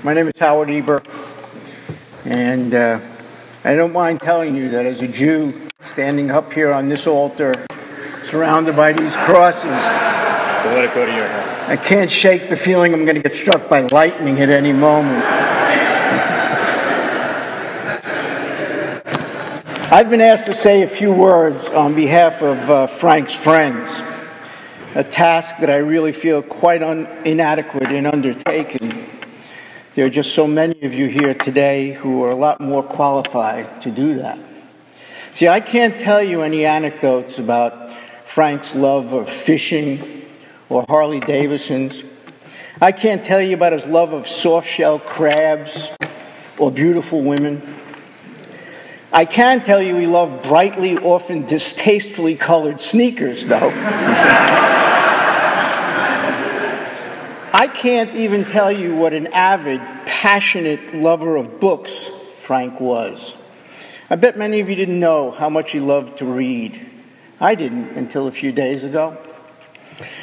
My name is Howard Eber, and I don't mind telling you that as a Jew standing up here on this altar, surrounded by these crosses, Don't let it go to your head. I can't shake the feeling I'm going to get struck by lightning at any moment. I've been asked to say a few words on behalf of Frank's friends, a task that I really feel quite inadequate in undertaking. There are just so many of you here today who are a lot more qualified to do that. See, I can't tell you any anecdotes about Frank's love of fishing or Harley Davidsons. I can't tell you about his love of soft-shell crabs or beautiful women. I can tell you he loved brightly, often distastefully colored sneakers, though. I can't even tell you what an avid, passionate lover of books Frank was. I bet many of you didn't know how much he loved to read. I didn't until a few days ago.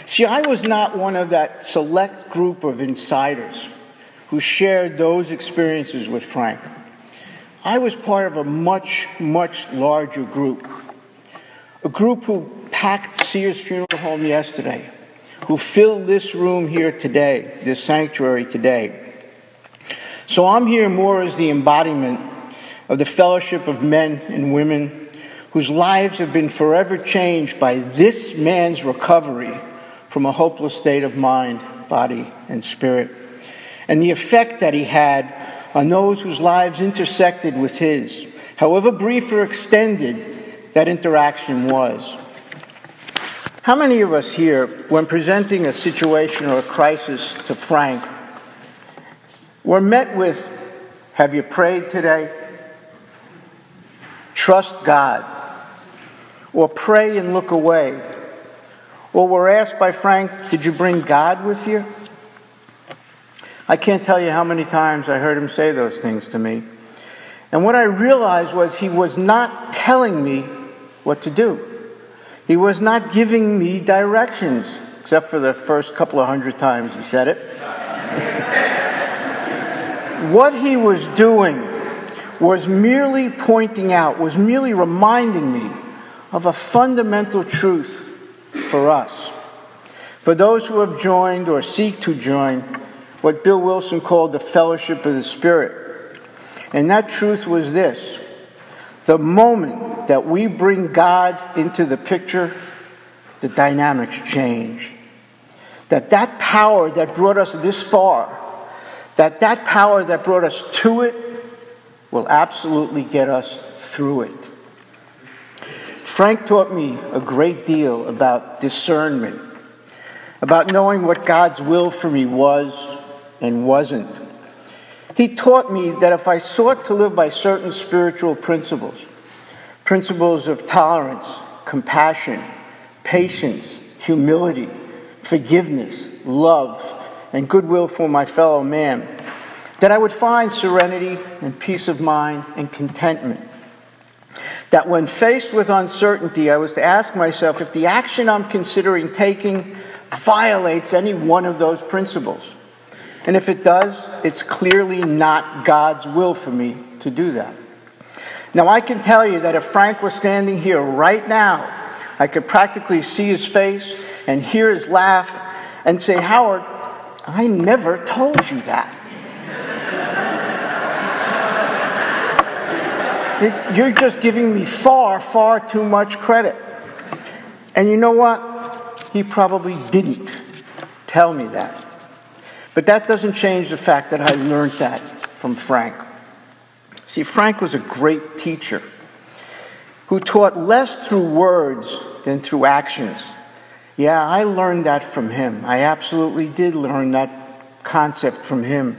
See, I was not one of that select group of insiders who shared those experiences with Frank. I was part of a much, much larger group. A group who packed Sears Funeral Home yesterday, who filled this room here today, this sanctuary today. So I'm here more as the embodiment of the fellowship of men and women whose lives have been forever changed by this man's recovery from a hopeless state of mind, body, and spirit, and the effect that he had on those whose lives intersected with his, however brief or extended that interaction was. How many of us here, when presenting a situation or a crisis to Frank, were met with, "Have you prayed today?" "Trust God," or "Pray and look away," or were asked by Frank, "Did you bring God with you?" I can't tell you how many times I heard him say those things to me. And what I realized was he was not telling me what to do. He was not giving me directions, except for the first couple of hundred times he said it. What he was doing was merely pointing out, was merely reminding me of a fundamental truth for us. For those who have joined or seek to join what Bill Wilson called the fellowship of the Spirit. And that truth was this: the moment that we bring God into the picture, the dynamics change. That power that brought us this far, that power that brought us to it, will absolutely get us through it. Frank taught me a great deal about discernment, about knowing what God's will for me was and wasn't. He taught me that if I sought to live by certain spiritual principles of tolerance, compassion, patience, humility, forgiveness, love, and goodwill for my fellow man, that I would find serenity and peace of mind and contentment. That when faced with uncertainty, I was to ask myself if the action I'm considering taking violates any one of those principles. And if it does, it's clearly not God's will for me to do that. Now, I can tell you that if Frank was standing here right now, I could practically see his face and hear his laugh and say, "Howard, I never told you that." You're just giving me far, far too much credit. And you know what? He probably didn't tell me that. But that doesn't change the fact that I learned that from Frank. See, Frank was a great teacher who taught less through words than through actions. Yeah, I learned that from him. I absolutely did learn that concept from him.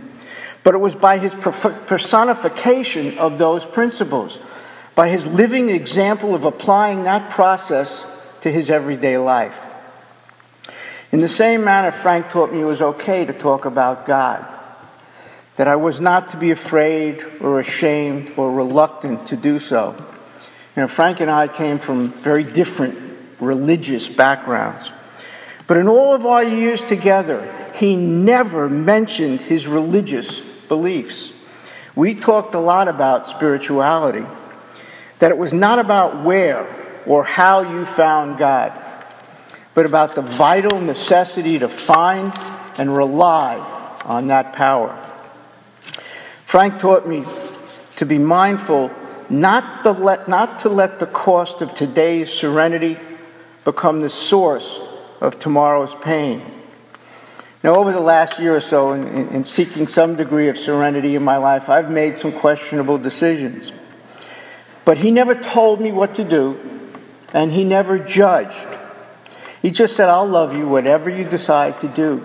But it was by his personification of those principles, by his living example of applying that process to his everyday life. In the same manner, Frank taught me it was okay to talk about God, that I was not to be afraid or ashamed or reluctant to do so. You know, Frank and I came from very different religious backgrounds. But in all of our years together, he never mentioned his religious beliefs. We talked a lot about spirituality, that it was not about where or how you found God, but about the vital necessity to find and rely on that power. Frank taught me to be mindful not to let the cost of today's serenity become the source of tomorrow's pain. Now, over the last year or so, in seeking some degree of serenity in my life, I've made some questionable decisions. But he never told me what to do, and he never judged. He just said, I'll love you whatever you decide to do,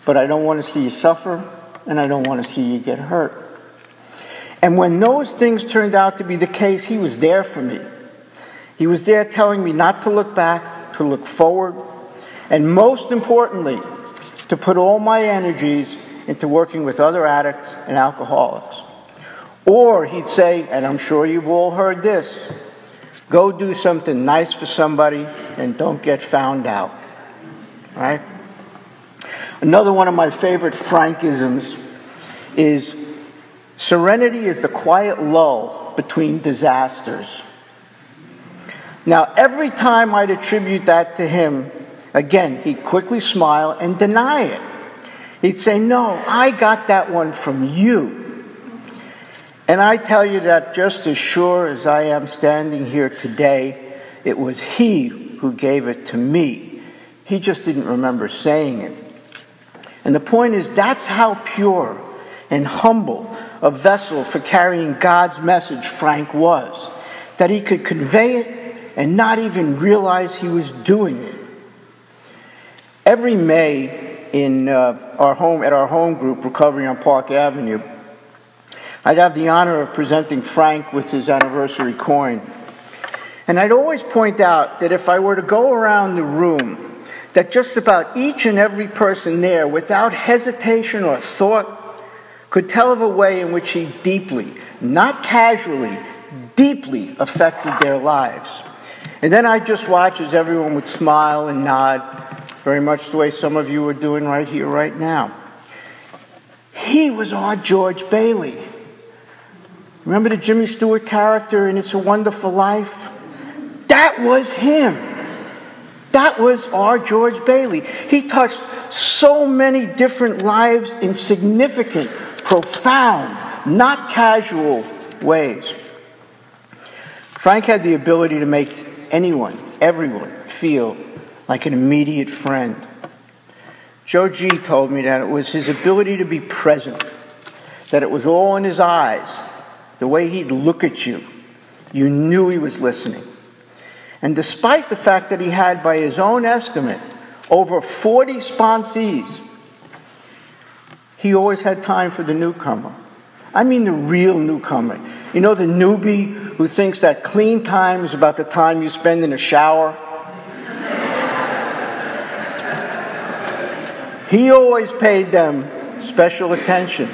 but I don't want to see you suffer, and I don't want to see you get hurt. And when those things turned out to be the case, he was there for me. He was there telling me not to look back, to look forward, and most importantly, to put all my energies into working with other addicts and alcoholics. Or he'd say, and I'm sure you've all heard this, go do something nice for somebody and don't get found out. Right? Another one of my favorite Frankisms is serenity is the quiet lull between disasters. Now, every time I'd attribute that to him, again, he'd quickly smile and deny it. He'd say, no, I got that one from you. And I tell you that just as sure as I am standing here today, it was he who gave it to me. He just didn't remember saying it. And the point is, that's how pure and humble a vessel for carrying God's message Frank was, that he could convey it and not even realize he was doing it. Every May at our home group, Recovery on Park Avenue, I'd have the honor of presenting Frank with his anniversary coin. And I'd always point out that if I were to go around the room, that just about each and every person there, without hesitation or thought, could tell of a way in which he deeply, not casually, deeply affected their lives. And then I'd just watch as everyone would smile and nod, very much the way some of you are doing right here, right now. He was our George Bailey. Remember the Jimmy Stewart character in It's a Wonderful Life? That was him. That was our George Bailey. He touched so many different lives in significant, profound, not casual ways. Frank had the ability to make anyone, everyone, feel like an immediate friend. Joe G. told me that it was his ability to be present, that it was all in his eyes, the way he'd look at you. You knew he was listening. And despite the fact that he had, by his own estimate, over 40 sponsees, he always had time for the newcomer. I mean the real newcomer. You know, the newbie who thinks that clean time is about the time you spend in a shower? He always paid them special attention.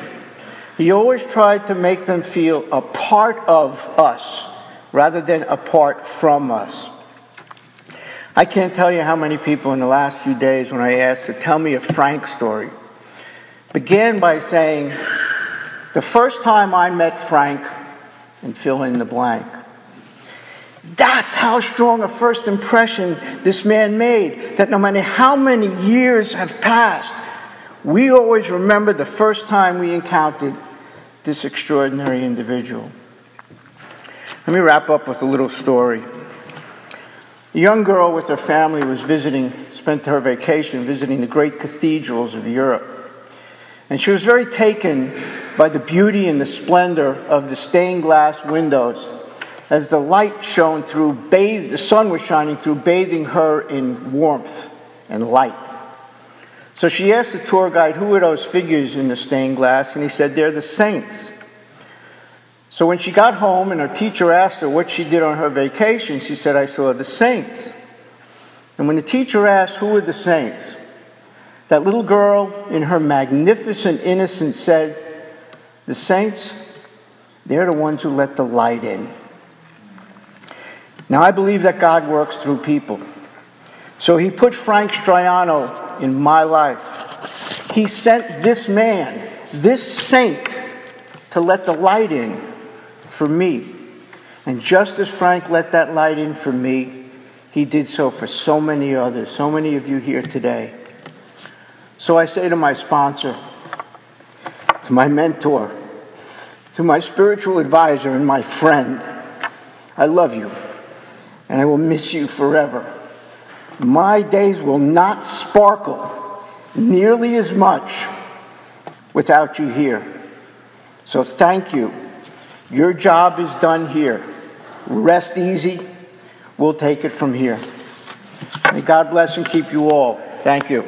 He always tried to make them feel a part of us rather than apart from us. I can't tell you how many people in the last few days, when I asked to tell me a Frank story, began by saying, the first time I met Frank, and fill in the blank. That's how strong a first impression this man made, that no matter how many years have passed, we always remember the first time we encountered this extraordinary individual. Let me wrap up with a little story. A young girl with her family spent her vacation visiting the great cathedrals of Europe. And she was very taken by the beauty and the splendor of the stained glass windows as the light shone through, the sun was shining through, bathing her in warmth and light. So she asked the tour guide, who are those figures in the stained glass? And he said, they're the saints. So when she got home and her teacher asked her what she did on her vacation, she said, I saw the saints. And when the teacher asked, who are the saints? That little girl, in her magnificent innocence, said, the saints, they're the ones who let the light in. Now, I believe that God works through people. So he put Frank Striano in my life. He sent this man, this saint to let the light in for me. And just as Frank let that light in for me, he did so for so many others, so many of you here today. So I say to my sponsor, to my mentor, to my spiritual advisor and my friend, I love you, and I will miss you forever. My days will not sparkle nearly as much without you here. So thank you. Your job is done here. Rest easy. We'll take it from here. May God bless and keep you all. Thank you.